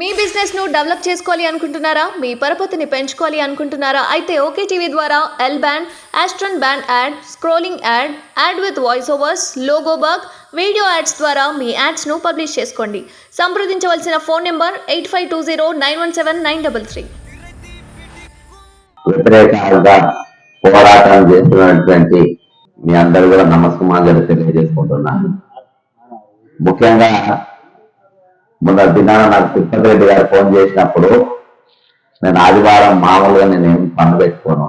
మీ business ను develop చేసుకోవాలి అనుకుంటున్నారా? మీ పరపతిని పెంచుకోవాలి అనుకుంటున్నారా? అయితే ఓకే టీవీ ద్వారా ఎల్ బ్యాండ్, ఆస్ట్రన్ band ad, scrolling ad, ad with voice overs, logo bug, video ads ద్వారా మీ యాడ్స్ ను పబ్లిష్ చేసుకోండి. సంప్రదించవలసిన ఫోన్ నెంబర్ 8520917933. వ్యతిరేకంగా పోరాటం చేస్తున్నటువంటి మీ అందరూ కూడా నమస్కారాలు తెలియజేసుకుంటున్నాను. ముఖ్యంగా మొన్న దినాన నాకు తిరుపతి రెడ్డి గారు ఫోన్ చేసినప్పుడు నేను ఆదివారం మామూలుగా నేనేం పనులు పెట్టుకోను,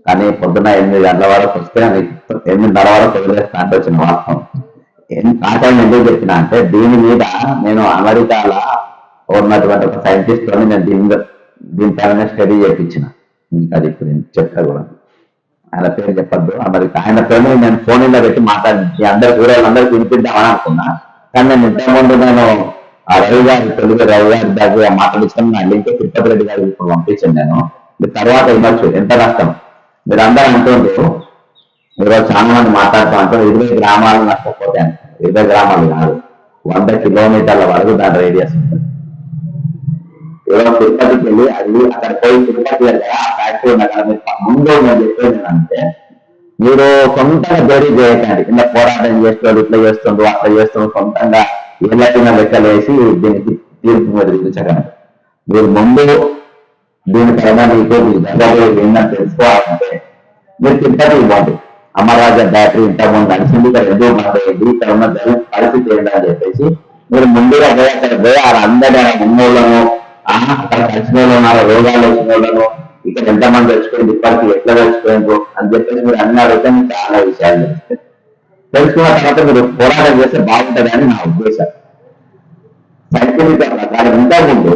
కానీ పొద్దున్న 8 గంటల వరకు వస్తే 8:30 వరకు వదిలేస్తా అంటే వచ్చిన వాస్తవం. నాటం ఎందుకు చెప్పిన అంటే దీని మీద నేను అమెరికాలో ఉన్నటువంటి ఒక సైంటిస్ట్ అని నేను దీనిపైన స్టడీ చేయించిన. అది ఇప్పుడు నేను చెప్తా కూడా, ఆయన పేరు చెప్పద్దు, అమెరికా ఆయన పేరు నేను ఫోన్లో పెట్టి మాట్లాడి అందరు ఊరేళ్ళందరికీ వినిపిద్దామని అనుకున్నా. కానీ నేను ఇంతకుముందు నేను ఆ రవి గారి తెలుగు రవి గారి దగ్గర మాట్లాడించాను. నా లింక్ తిరుపతి రెడ్డి గారికి ఇప్పుడు పంపించాను. నేను మీరు తర్వాత ఇవ్వచ్చు. ఎంత నష్టం మీరు అందరూ అంటుండ్రు. ఈరోజు చాలా మంది మాట్లాడుతూ అంటారు 20 గ్రామాలు నష్టపోతాయి అంటారు. 20 గ్రామాలు కాదు, 100 కిలోమీటర్ల వరకు దాని రేడియస్ ఉంటుంది. ఈరోజు తిరుపతికి వెళ్ళి అది అక్కడ పోయి తిరుపతి వెళ్ళి ఆ ఫ్యాక్టరీ ఉన్నక్కడ ముందు నేను చెప్పేది అంటే మీరు సొంతంగా జోడీ చేయకండి. కింద పోరాటం చేస్తున్నారు, ఇట్లా చేస్తుండ్రు అట్లా చేస్తుండ్రు, సొంతంగా ఏళ్ళ లెక్కలు వేసి దీనికి తీర్పు మీద విధించగలరు. మీరు ముందు దీనిపైన మీకు ఏంటంటే తెలుసుకోవాలంటే మీరు తిరుపతి ఇవ్వండి. అమరాజా బ్యాటరీ ఇంతకుముందు నడిచింది, ఇక్కడ ఎందుకు మాట్లాడేది, ఇక్కడ ఉన్న పరిస్థితి ఏంటని చెప్పేసి మీరు ముందుగా పోయి అందరి ఉన్నోళ్ళను అక్కడ కలిసిన వాళ్ళు ఉన్నారు, రోగాలు వచ్చిన వాళ్ళను ఇక్కడ ఎంతమంది తెచ్చుకోండి, ఇప్పటికి ఎట్లా తెచ్చుకోండి అని చెప్పేసి మీరు అన్ని అడిగితే మీకు చాలా విషయాలు తెలుస్తాయి. తెలుసుకున్న తర్వాత మీరు పోరాటం చేస్తే బాగుంటుందని నా ఉద్దేశం. సైంటిఫిక్ ప్రకారం ఇంతకుముందు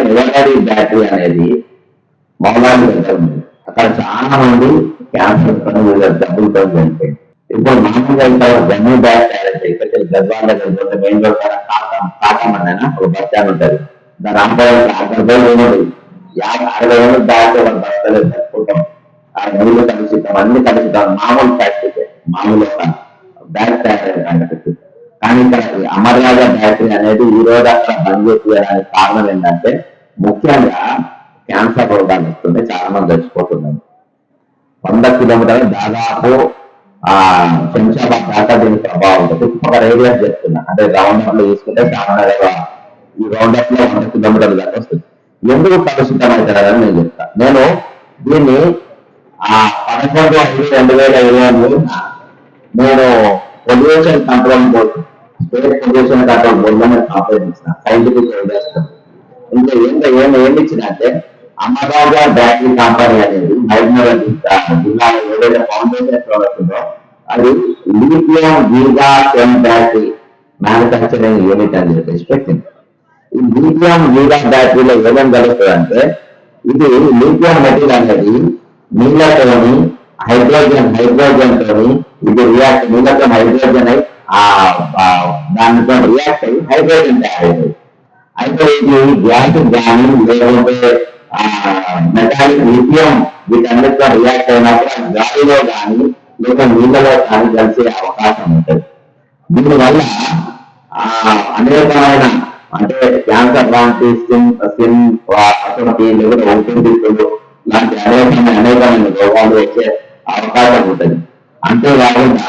ఎవరి బ్యాటరీ అనేది మౌలాలి దగ్గర ఉంది. అక్కడ చాలా మంది క్యాన్సర్ డబ్బులతో చనిపోయింది. ఇప్పుడు మామూలుగా ఇక్కడ జమ్మూ బ్యాగ్ తయారైతే ఇక్కడ గద్వాల దగ్గర పోతే మెయిన్ రోడ్ కాకమన్నా ఒక బస్ స్టాండ్ ఉంటుంది. దాని అక్కడ పోయి 50-60 బ్యాగ్ బస్తలు పెట్టుకుంటాం. ఆ నీళ్లు కలుషితం అన్ని కలుషితం మామూలు ఫ్యాక్టరీ మామూలు బ్యాగ్ తయారైతే. కానీ ఇక్కడ అమర్రాజా బ్యాటరీ అనేది ఈ రోజు అక్కడ బంద్ చేయడానికి కారణం ఏంటంటే ముఖ్యంగా క్యాన్సర్ రోగాలు వస్తుంది, చాలా మంది చచ్చిపోతున్నాయి. 100 కిలోమీటర్లు దాదాపు శంషాబాద్ దాకా దీని ప్రభావం ఉంటుంది. ఒక రేడియస్ చెప్తున్నా, అంటే రౌండ్ అప్ లో తీసుకుంటే చాలా ఈ రౌండ్ అప్ లో 100 కిలోమీటర్ల దాకా వస్తుంది. ఎందుకు కలుషితం అవుతారని నేను చెప్తాను. నేను దీన్ని 11/5/2023 నేను pollution control board, state pollution control బోర్డులో నేను కంప్లైంట్ ఇచ్చిన, సైంటిఫిక్ చేస్తాను. ఇంకా ఏమి ఇచ్చిన అంటే అమరాజా బ్యాటరీ కంపెనీ అనేది హైదరాబాద్ జిల్లాలో ఏదైతే ఫౌండేషన్ ప్రోడక్ట్ ఉందో అది lithium giga cell battery manufacturing unit అని చెప్పేసి పెట్టింది. ఈ లిథియం గీగా బ్యాటరీలో ఏమేమి కలుస్తుంది అంటే ఇది లిథియం మెటీరియల్ అనేది నీళ్ళతోని హైడ్రోజన్ తోని ఇది రియాక్ట్, నీళ్ళతో హైడ్రోజన్ అయి దానితో రియాక్ట్ అయ్యి హైడ్రోజన్ తయారైంది. అయితే ఇది గ్యాస్ కానీ లేకపోతే మెటాలిక్ లిథియం వీటన్నిటితో రియాక్ట్ అయినప్పుడు గాలిలో కానీ లేక నీళ్ళలో కానీ కలిసే అవకాశం ఉంటుంది. దీనివల్ల అనేకమైన అంటే క్యాన్సర్ లాంటి స్కిన్ అటువంటి లేకపోతే ఊపిరితిత్తులు లాంటి అనేకమైన రోగాలు వచ్చే అవకాశం ఉంటుంది. అంతేకాకుండా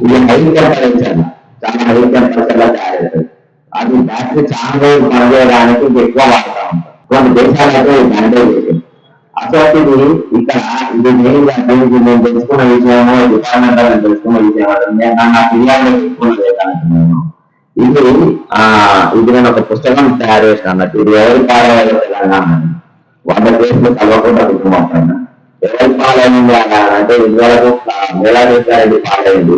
ఇది హై టెంపరేచర్, చాలా హై టెంపరేచర్ లో తయారవుతుంది. అది బ్యాటరీ చాలా రోజులు పనిచేయడానికి ఎక్కువ వాడుతూ ఉంటాం. కొన్ని దేశాలతో బ్యాండేజ్ చేసింది. అసలు ఇది ఇక్కడ ఇది నేను తెలుసుకున్న విషయము, డిపార్ట్మెంట్ నేను తెలుసుకున్న విషయం నా ఫిర్యాదు తెలుసుకున్నది. ఇది నేను ఒక పుస్తకం తయారు చేసిన అన్నట్టు. ఇది ఎవరి పాలైన తెలంగాణ 100 కేసులు కలవకుండా కుటుంబం పైన ఎవరి పాలైంది అంటే ఇదివరకు మేళారెడ్డి పాలైంది,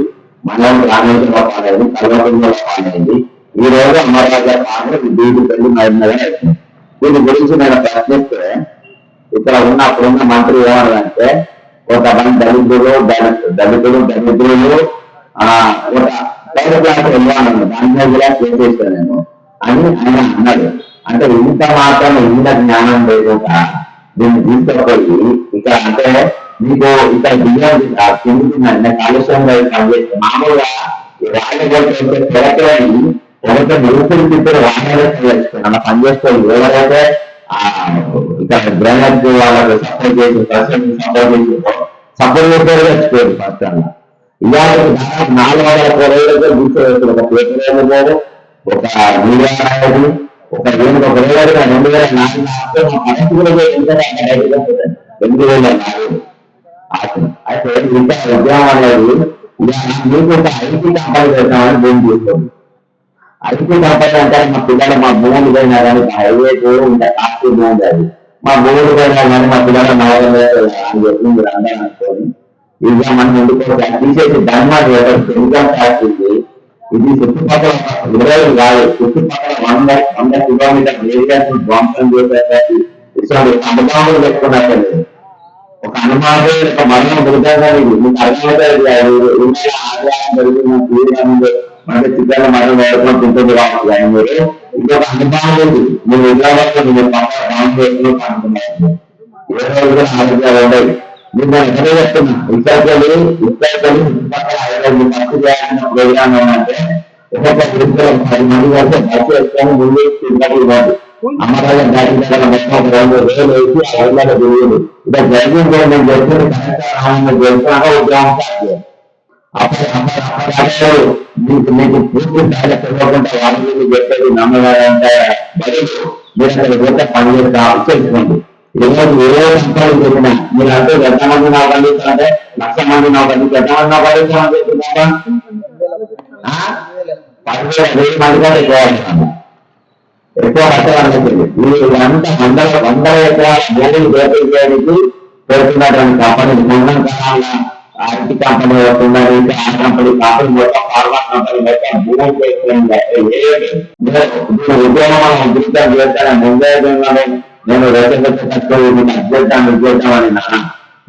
మనం రామేశ్వర పాలైంది, కల్వకుంట్ల పాలైంది. ఈ రోజు అమరాజా పాలన దీని పెళ్లి మరిన్నగా అవుతుంది. దీని గురించి నేను ప్రశ్నిస్తే ఇక్కడ అప్పుడున్న మంత్రి ఏమన్నారంటే కొంతమంది దళితులు ఒక థర్డ్ క్లాస్ వెళ్ళాను దాని కూడా చేసేస్తాను నేను అని ఆయన అన్నాడు. అంటే ఇంత మాత్రం ఇంత జ్ఞానం లేకుండా దీన్ని తీసుకుపోయి ఇక్కడ అంటే మీకు ఇక్కడ దిగాలి కింది కాలుష్యంగా పనిచేస్తే మామూలుగా రాళ్ళ కొట్టే తెరకేని ఒకటి నిరుపరి తిప్పలు వాళ్ళే అలా పనిచేసుకోవాలి. ఎవరైతే ఇక్కడ గ్రామానికి వాళ్ళకి సపోర్ట్ చేసి సపోర్ట్ చేసే చచ్చిపోయారు ఫస్ట్ అన్న. ఇవాళ 4,000 కూర్చోవచ్చు. ఒక పేపర్ ఒక మీడియా అనేది ఒక ఒక 2004 పరిస్థితులు 8,000 అయితే ఇంకా ఉద్యమం అనేది మీకు ఒక ఐటీ కంపెనీ పెడతామని భూమి తీసుకోండి. ఐటీ కంపెనీ అంటే మా పిల్లలు మా భూములు పోయినా కానీ హైవే ఇంకా కాస్ట్లీ భూమి అది మా భూములు పోయినా కానీ మా పిల్లలు నగరం అని చెప్పి మీరు అందరూ అనుకోని ఇక మనం ముందుకు తీసేసి ధర్మాన్ని ఇన్కమ్ ట్యాక్స్ ఉంది. ఇది చుట్టుపక్కల 20 కాదు, చుట్టుపక్కల 100 కిలోమీటర్ ఏరియాస్ ధ్వంసం చేసేటట్టు ఇటువంటి అనుభవాలు పెట్టుకున్నట్టు ఒక అనుమానం ఒక మరణం దొరుకుతుందా మీకు అర్థమవుతుంది. ఆదాయం పెరుగుతుంది మన చిత్రాలు మరణం వేయడం తింటుంది కావచ్చు. కానీ మీరు ఇంకొక అనుభవం ఉంది. మీరు ఉద్యోగంలో మీరు పక్కన అనుకున్నారు ఏ రోజులు ఆరోగ్యాలు ఉంటాయి. మీరు నేను ఎక్కడే చెప్తున్నా విద్యార్థులు ఖర్చు చేయాలన్న ప్రోగ్రామ్ ఏమంటే ఒక్కొక్క వృద్ధులు 10 మంది వరకు ఖర్చు వేసుకొని ముందు తిరుపతి ఇవ్వాలి. అమ్మగారు దాటి మొత్తం 2,000 వేసి 5,000 తెలియదు. ఇలా జరిగింది కూడా నేను చెప్తుంది కరెక్ట్ చేస్తున్నాక ఉద్యోగం స్టార్ట్ చేయాలి. అప్పుడు మీకు పూర్తి స్థాయిలో తెలియకుండా వాళ్ళు మీకు చెప్పేది నమ్మగారంటే మీరు అక్కడ పోతే పని చేసి తెలుసుకోండి. ఏ సంపాదన చెప్పినా మీరు అంటే ఎంతమంది నాకు పండిస్తారంటే 1,00,000 మంది నాకు పండిస్తారు. ఎంతమంది నాకు పండిస్తామని చెప్తున్నారా? 10,000 మంది కూడా ఎక్కువ కష్టాలు చెప్పింది. మీరు అంతా 100 ఎకరాల భూమిని దోపిడీ చేయడానికి పెడుతున్నటువంటి కంపెనీ మొన్న ఐటీ కంపెనీ వస్తున్నారు. ఆ కంపెనీ మొత్తం ఫార్మా కంపెనీ మొత్తం భూమి ఉద్యోగం దృష్టి చేస్తాను. ముందే నేను రైతులు అభ్యర్థాన్ని ఉద్యోగం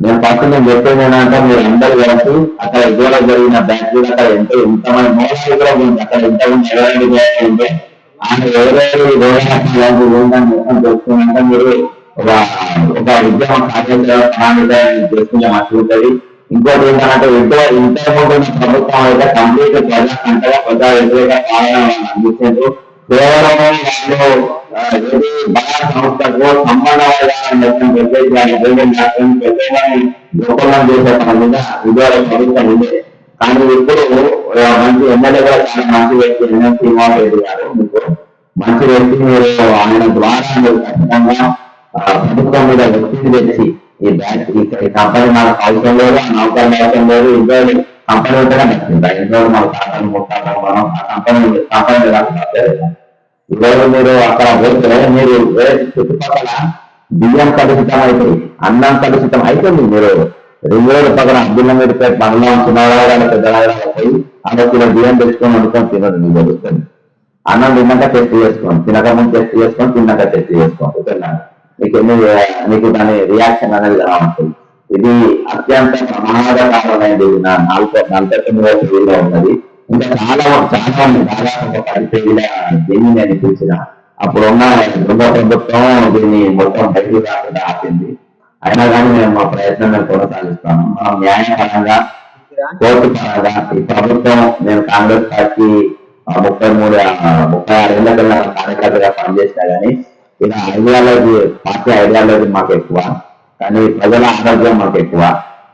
నేను ఫస్ట్ నేను చెప్పేది ఏంటంటే మీరు అందరూ కలిసి అక్కడ ఇటీవల జరిగిన బ్యాంకులు అక్కడ ఎంతమంది మోసాలు కూడా ఉంది. అక్కడ ఎంతమంది ఎవరైనా ఉంటే ఆయన ఎవరెవరు మొత్తం తెలుసుకుంటే మీరు ఒక ఉద్యమం కార్యాచరణ చేసుకుంటే మంచిగా ఉంటుంది. ఇంకోటి ఏంటంటే ఇంతకుముందు ప్రభుత్వం అయితే కంప్లీట్ ప్రజా సంఖ్యగా ప్రజా వ్యతిరేక పాలన అందించారు. కేవలం వాళ్ళు బాగా సంస్థకు సంబంధం లోపలం చేసే పని మీద విజయాలు ప్రభుత్వం ఉంది. కానీ ఇప్పుడు మంచి ఎమ్మెల్యే కూడా చాలా మంచి వ్యక్తి శ్రీనివాస్ రెడ్డి గారు మీకు మంచి వ్యక్తి. మీరు ఆయన ద్వారా మీరు ఖచ్చితంగా ప్రభుత్వం మీద ఒత్తిడి తెచ్చి ఈ బ్యాంక్ ఈ కంపెనీ నాకు అవసరం లేదు, నౌకర్లు అవసరం లేదు, ఇద్దరు కంపెనీ ఉంటేనే నచ్చింది. ఇంట్లో మాకు ఖాతాలు ముట్టాలి మనం ఆ కంపెనీ రాలేదు. ఈరోజు మీరు అక్కడ పోతే మీరు చుట్టుపక్కల బియ్యం కలుషితం అవుతాయి, అన్నం కలుషితం అవుతుంది. మీరు 2 పక్కన అబ్దుల్లాపేట మండలం చిన్నవాళ్ళ పెద్దవాళ్ళ పోయి అక్కడ బియ్యం తెచ్చుకొని వండుకొని తినదు. మీకు తెలుస్తుంది. అన్నం తిన్నాక టెస్ట్ చేసుకోండి, తినకముందు టెస్ట్ చేసుకొని తిన్నాక టెస్ట్ చేసుకోండి. మీకు దాని రియాక్షన్ అనేది ఎలా ఉంటుంది. ఇది అత్యంత ప్రమాదకరమైనది. 49 వీళ్ళ ఉన్నది. ఇంకా చాలా ఉంది. దాదాపు ఒక 10 పేజీల దీన్ని నేను చూసిన. అప్పుడున్న ప్రభుత్వం దీన్ని మొత్తం బయటకు రాకుండా ఆపింది. అయినా కానీ మేము మా ప్రయత్నం మేము కొనసాగిస్తాము. మా న్యాయపరంగా కోర్టు పరంగా ఈ ప్రభుత్వం నేను కాంగ్రెస్ పార్టీ 36 ఏళ్ల కన్నా కార్యకర్తగా పనిచేసినా కానీ ఇలా ఐడియాలజీ పార్టీ ఐడియాలజీ మాకు ఎక్కువ, కానీ ప్రజల ఆరోగ్యం మాకు ఎక్కువ.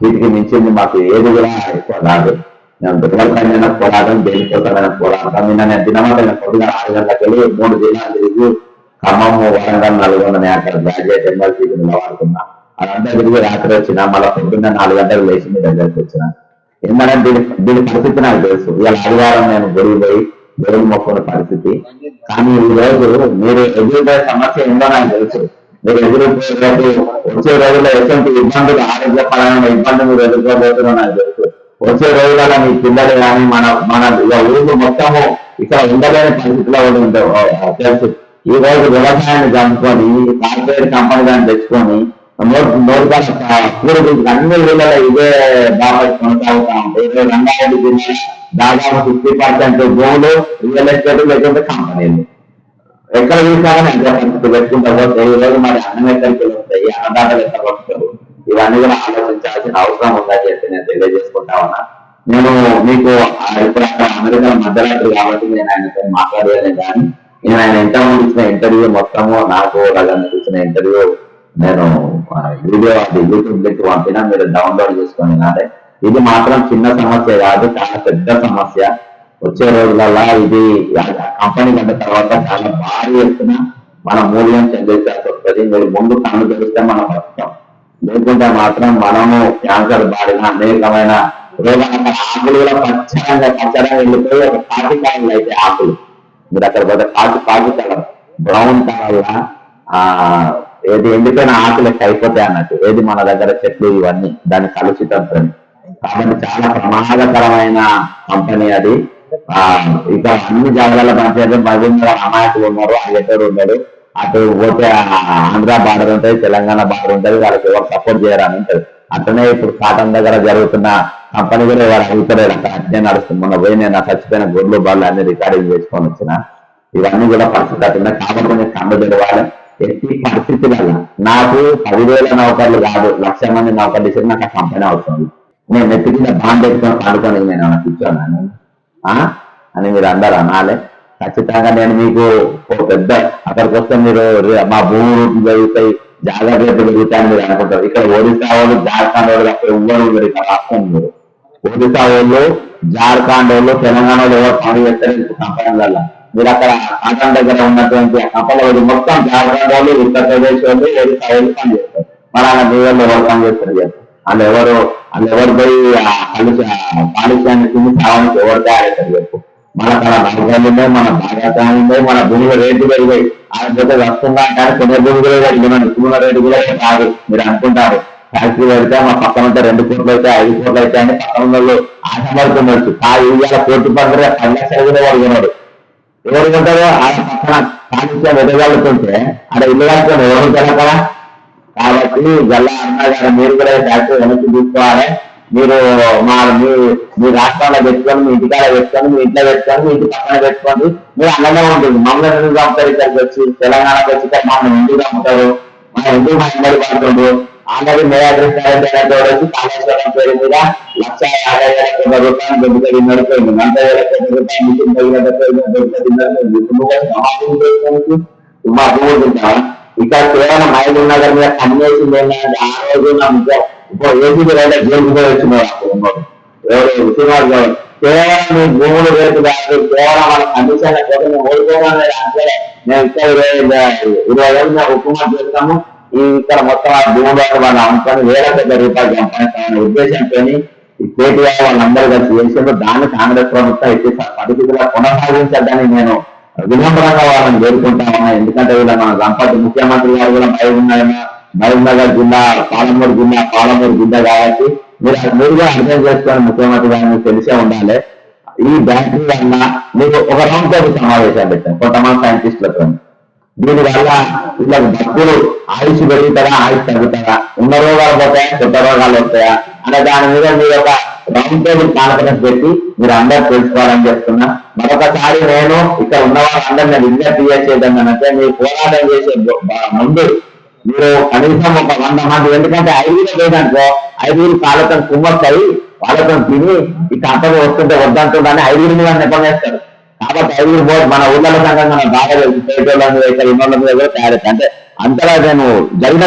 వీటికి మించింది మాకు ఏది కూడా ఎక్కువ కాదు. నేను పిల్లలకైనా పోరాటం, దేనికోసమైనా పోరాటం. నేను దినమంతా పొద్దున 6 గంటలకు వెళ్ళి 3 జిల్లాలు తిరిగి ఖమ్మం, వరంగల్, నల్గొండ అక్కడ గ్రాడ్యుయేట్ ఎమ్మెల్సీ నిలబడుతున్నా. అదంతా తిరిగి రాత్రి వచ్చిన మళ్ళీ పొద్దున్న 4 గంటలకు లేచి మీ దగ్గరికి వచ్చిన. ఎందుకంటే దీని పరిస్థితి నాకు తెలుసు. ఇవాళ ఆదివారం నేను గుడికి పోయి దేవుని మొక్కున్న పరిస్థితి. కానీ ఈ రోజు మీరు ఎదురుపోయే సమస్య ఏందో నాకు తెలుసు. మీరు ఎదురుపోయేటప్పుడు వచ్చే రోజుల్లో ఎటువంటి ఇబ్బందులు, ఆరోగ్యపరమైన ఇబ్బందులు మీరు ఎదుర్కోబోతున్నారో నాకు తెలుసు. వచ్చే రోజులలో మీ పిల్లలు కానీ మన ఊరు మొత్తము ఇక్కడ ఉండలేని పరిస్థితిలో తెలుసు. ఈ రోజు వ్యవసాయాన్ని చంపుకొని కార్పొరేట్ కంపెనీలను తెచ్చుకొని కూరలు అన్ని ఊళ్ళలో ఇదే బాగా కొనసాగుతా ఉంటాయి. రంగారెడ్డి జిల్లా దాదాపు 50% భూములు రియల్ ఎస్టేట్ లేకపోతే కంపెనీలు. ఎక్కడ చూసామని ఎంత పరిస్థితి పెట్టుకుంటారో ఈ రోజు మరి అన్నం ఎక్కడికి వస్తాయి, అన్నదాతలు ఎక్కడ వస్తారు, ఇవన్నీ కూడా ఆలోచించాల్సిన అవసరం ఉందని చెప్పి నేను తెలియజేసుకుంటా ఉన్నా. నేను మీకు ఇప్పుడు అక్కడ అమెరికా మధ్యరాత్రి కాబట్టి నేను ఆయనతో మాట్లాడలేదు, కానీ నేను ఆయన ఇంతకుముందు ఇచ్చిన ఇంటర్వ్యూ మొత్తము నాకు రజనికి ఇచ్చిన ఇంటర్వ్యూ నేను వీడియో అది యూట్యూబ్ లింక్ పంపినా, మీరు డౌన్లోడ్ చేసుకొని వినాలి. ఇది మాత్రం చిన్న సమస్య కాదు, చాలా పెద్ద సమస్య. వచ్చే రోజులలో ఇది కంపెనీ కంటే తర్వాత చాలా భారీ ఎత్తున మన మూల్యం చెల్లించాల్సి వస్తుంది. మీరు ముందు కన్ను తెలిస్తే మనం వస్తాం, లేకుంటే మాత్రం మనము క్యాన్సర్ బారిన అనేకమైన రోగాల ఆకులు కూడా పచ్చరంగా వెళ్ళిపోయి ఒక కాకి కలర్లు అయితే ఆకులు, మీరు అక్కడ పోతే కాకి కలర్ బ్రౌన్ కలర్ ఏది ఎండిపోయిన ఆకులు అయిపోతాయి అన్నట్టు. ఏది మన దగ్గర చెట్లు ఇవన్నీ దాన్ని కలుషితం. కాబట్టి చాలా ప్రమాదకరమైన కంపెనీ అది. ఇక అన్ని జాగాల పనిచేయడం మహబూబ్ అమాయకులు ఉన్నారు, అయ్యేటోడు ఉన్నాడు. అటు పోతే ఆంధ్ర బార్డర్ ఉంటుంది, తెలంగాణ బార్డర్ ఉంటుంది, వాళ్ళకి ఎవరు సపోర్ట్ చేయడానికి ఉంటుంది. అట్లనే ఇప్పుడు కాటన్ దగ్గర జరుగుతున్న కంపెనీ కూడా ఎవరు అడుగుతలేదు, అక్కడ అట్లే నడుస్తుంది. మొన్న పోయి నేను చచ్చిపోయిన గొడ్లు బాళ్ళు అన్ని రికార్డింగ్ చేసుకొని వచ్చిన. ఇవన్నీ కూడా పరిస్థితి అట్లున్నాయి. కాబట్టి నేను కన్ను తెరవాలి. ఎట్టి పరిస్థితులలో నాకు 10,000 నౌకర్లు కాదు, 1,00,000 మంది నౌకర్లు ఇచ్చి నాకు ఆ కంపెనీ అవసరం. నేను నెత్తి కింద బాండ్ పెట్టుకొని పండుకొని నేను ఏమైనా కూర్చోన్నాను అని మీరు అందరూ అనాలి. ఖచ్చితంగా నేను మీకు పెద్ద అక్కడికి వస్తే మీరు మా భూమి జరుగుతాయి, జాగ్రత్త పెరుగుతాయని మీరు అనుకుంటారు. ఇక్కడ ఒడిశా వాళ్ళు, జార్ఖండ్ వాళ్ళు అక్కడ ఎవ్వరు మీరు ఇక్కడ రాష్ట్రం. మీరు ఒడిశా వాళ్ళు, జార్ఖండ్ వాళ్ళు, తెలంగాణ వాళ్ళు ఎవరు పని చేస్తారు కంపెనీలలో. మీరు అక్కడ కాటన్ దగ్గర ఉన్నటువంటి కంపెనీ మొత్తం జార్ఖండ్ వాళ్ళు, ఉత్తరప్రదేశ్ వాళ్ళు, ఒడిశా వాళ్ళు పని చేస్తారు. మన మీ వాళ్ళు ఎవరు పని చేస్తారు? వాళ్ళు ఎవరు పోయి కాలుష్యాన్ని తిని సావానికి ఎవరు తయారవుతారు చెప్పు? మన అక్కడ నౌకర్లు ఉన్నాయి, మన భారతాలు ఉన్నాయి, మన భూముల రేటు పెరిగాయి. ఆయన జೊತೆ వస్తుందా అంటే కొన్ని భూమి కూడా పెరిగినాను, భూముల రేటు కూడా కాదు. మీరు అనుకుంటారు ఫ్యాక్టరీ పెడితే మా పక్కన ఉంటే 2 కోట్లు అయితే 5 కోట్లు అయితే అని పక్కన వాళ్ళు ఆశపడుతుండొచ్చు. ఆ ఇవాళ కోటి పక్కన 10 లక్షలు కూడా వాడు కొన్నాడు. ఎవరు కొంటారో ఆయన పక్కన కాలుష్యం ఎదగలుగుతుంటే అక్కడ ఇల్లు కట్టుకొని ఎవరు ఉంటారు కదా. కాబట్టి గల్లా అన్నా గారు మీరు కూడా ఫ్యాక్టరీ వెనక్కి తీసుకోవాలి. మీరు మీ రాష్ట్రాల్లో పెట్టుకొని, మీ ఇంటికాడ పెట్టుకొని, మీ ఇంట్లో పెట్టుకొని, మీ ఇంటి పక్కన పెట్టుకోండి. మీరు అన్నమే ఉంటుంది. మమ్మల్ని ఎందుకు చంపుతారు? ఇక్కడికి వచ్చి తెలంగాణకు వచ్చి మమ్మల్ని ఎందుకు చంపుతారు? మన ఎందుకు మా ఇమ్మడి పడుతుంది? ఆల్రెడీ మేయాగ్రస్తాడు వచ్చి కాళేశ్వరం పేరు మీద 1,50,000 రూపాయలు దొరుకుతుంది నడిపోయింది. 40,000 రూపాయలు మా భూమి తింటావా? ఇక్కడ కేవలం మహబూబ్ నగర్ మీద కన్నేసింది ఏంటంటే ఆ రోజు ఇప్పుడు ఏసీబీ రైతే జైలుకు పోయి వచ్చినాడు ఎవరు శ్రీనివాస్ గౌడ్. కేవలం మీ భూములు రేటు కాదు, కేవలం వాళ్ళ కండిషన్ కోసం మేము ఓడిపోవాలనే అంటే మేము ఇక్కడ 20 ఏళ్ళు మేము హుకుమత్ చేస్తాము. ఇక్కడ మొత్తం ఆ భూములు వాళ్ళు అమ్ముకొని వేల పెద్ద రూపాయలు సంపాదిస్తామనే ఉద్దేశంతో ఈ కేటీఆర్ వాళ్ళందరూ కలిసి చేసేందుకు దాన్ని కాంగ్రెస్ ప్రభుత్వం ఎట్టి పరిస్థితుల్లో కొనసాగించద్దని నేను వినమ్రంగా వాళ్ళని వేడుకుంటా ఉన్నా. ఎందుకంటే వీళ్ళ మన సంపద ముఖ్యమంత్రి గారు కూడా మహబూబ్ నగర్ జిల్లా, పాలమూరు జిల్లా కాబట్టి మీరు కూడా అర్థం చేసుకొని ముఖ్యమంత్రి గారు మీకు తెలిసే ఉండాలి. ఈ బ్యాటరీ వల్ల మీరు ఒక రౌండ్ టేబుల్ సమావేశాలు పెట్టాం కొంతమంది సైంటిస్టులతో. దీనివల్ల వీళ్ళకి భక్తులు ఆయుష్ పెరుగుతారా, ఆయుష్ తగ్గుతారా, ఉన్న రోగాలు పోతాయా, కొత్త రోగాలు వస్తాయా అనే దాని మీద మీరు ఒక రౌండ్ టేబుల్ కాన్ఫరెన్స్ పెట్టి మీరు అందరూ తెలుసుకోవాలని చెప్తున్నా. మరొకసారి నేను ఇక్కడ ఉన్న వాళ్ళందరూ నేను విజ్ఞప్తి చేసేదంటే మీరు పోరాటం చేసే ముందు మీరు కనీసం ఒక 100 మంది, ఎందుకంటే 5 లేదనుకో 5 కాళ్ళతో కుమ్మొస్తాయి, వాళ్ళతో తిని ఈ కంపెనీ వస్తుంటే వద్దంటుందని 5 మీద నెప్పనేస్తారు. కాబట్టి 5 బోర్డు మన ఊళ్ళ సంఘంగా మన బాగా పేటోళ్ళ మీద ఇక్కడ ఇన్నోళ్ళ మీద కూడా తయారవుతాయి. అంటే అంతలా నేను జరిగిన